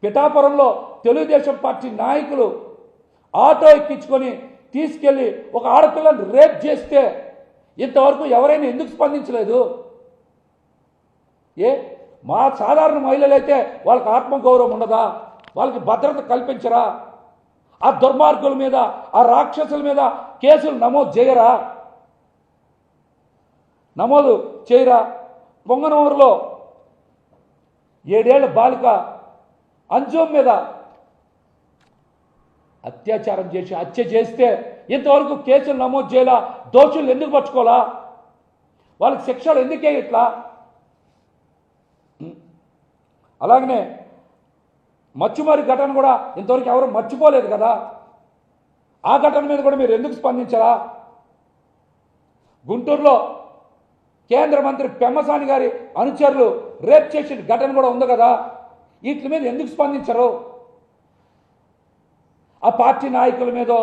పిఠాపురంలో తెలుగుదేశం పార్టీ నాయకులు ఆటో ఎక్కించుకొని తీసుకెళ్ళి ఒక ఆడపిల్లని రేప్ చేస్తే ఇంతవరకు ఎవరైనా ఎందుకు స్పందించలేదు? మా సాధారణ మహిళలైతే వాళ్ళకి ఆత్మగౌరవం ఉండదా? వాళ్ళకి భద్రత కల్పించరా? ఆ దుర్మార్గుల మీద, ఆ రాక్షసుల మీద కేసులు నమోదు చేయరా? పొంగనూరులో 7 ఏళ్ల బాలిక అంజుమ్ మీద అత్యాచారం చేసి హత్య చేస్తే ఇంతవరకు కేసులు నమోదు చేయాలా? దోషులు ఎందుకు పట్టుకోవాలా? వాళ్ళకి శిక్షలు ఎందుకే ఇట్లా? అలాగనే మచ్చుమారి ఘటన కూడా ఇంతవరకు ఎవరు మర్చిపోలేదు కదా. ఆ ఘటన మీద కూడా మీరు ఎందుకు స్పందించరా? గుంటూరులో కేంద్ర మంత్రి పెమ్మసాని గారి అనుచరులు రేప్ చేసిన ఘటన కూడా ఉంది కదా. వీటి మీద ఎందుకు స్పందించరు? ఆ పార్టీ నాయకుల మీదో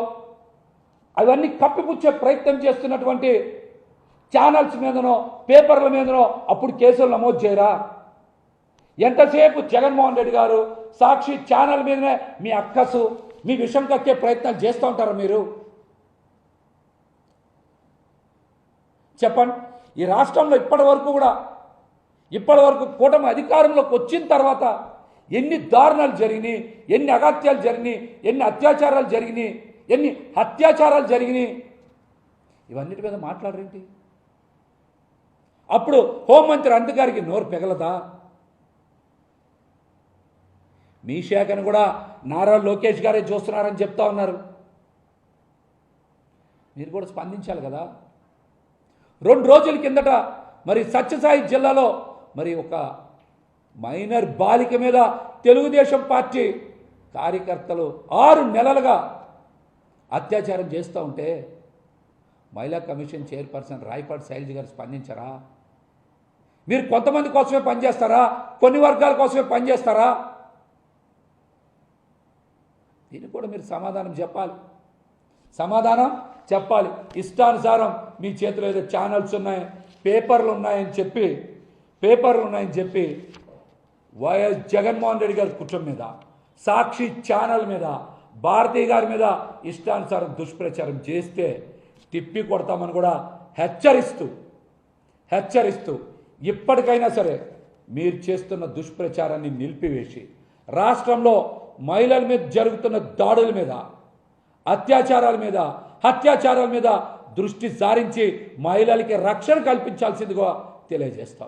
అవన్నీ కప్పిపుచ్చే ప్రయత్నం చేస్తున్నటువంటి ఛానల్స్ మీదనో పేపర్ల మీదనో అప్పుడు కేసులు నమోదు చేయరా? ఎంతసేపు జగన్మోహన్ రెడ్డి గారు సాక్షి ఛానల్ మీదనే మీ అక్కసు, మీ విషం కక్కే ప్రయత్నాలు చేస్తూ ఉంటారా మీరు? చెప్పండి. ఈ రాష్ట్రంలో ఇప్పటి వరకు కూటమి అధికారంలోకి వచ్చిన తర్వాత ఎన్ని దారుణాలు జరిగినాయి, ఎన్ని అగత్యాలు జరిగినాయి, ఎన్ని అత్యాచారాలు జరిగినాయి, ఎన్ని హత్యాచారాలు జరిగినాయి, ఇవన్నిటి మీద మాట్లాడరేంటి? అప్పుడు హోంమంత్రి అనంతగారికి నోరు పెగలదా? మీ శాఖను కూడా నారా లోకేష్ గారే చూస్తున్నారని చెప్తా ఉన్నారు. మీరు కూడా స్పందించాలి కదా. 2 రోజుల కిందట మరి సత్యసాయి జిల్లాలో మరి ఒక మైనర్ బాలిక మీద తెలుగుదేశం పార్టీ కార్యకర్తలు 6 నెలలుగా అత్యాచారం చేస్తూ ఉంటే మహిళా కమిషన్ చైర్పర్సన్ రాయపాటి శైలజ గారు స్పందించరా? మీరు కొంతమంది కోసమే పనిచేస్తారా? కొన్ని వర్గాల కోసమే పనిచేస్తారా? దీనికి కూడా మీరు సమాధానం చెప్పాలి. ఇష్టానుసారం మీ చేతిలో ఏదో ఛానల్స్ ఉన్నాయి, పేపర్లు ఉన్నాయని చెప్పి వైఎస్ జగన్మోహన్ రెడ్డి గారి కుటుంబం మీద, సాక్షి ఛానల్ మీద, భారతీ గారి మీద ఇష్టానుసారం దుష్ప్రచారం చేస్తే తిప్పి కొడతామని కూడా హెచ్చరిస్తూ ఇప్పటికైనా సరే మీరు చేస్తున్న దుష్ప్రచారాన్ని నిలిపివేసి రాష్ట్రంలో మహిళల మీద జరుగుతున్న దాడుల మీద, అత్యాచారాల మీద, హత్యాచారాల మీద దృష్టి సారించి మహిళలకి రక్షణ కల్పించాల్సిందిగా తెలియజేస్తాం.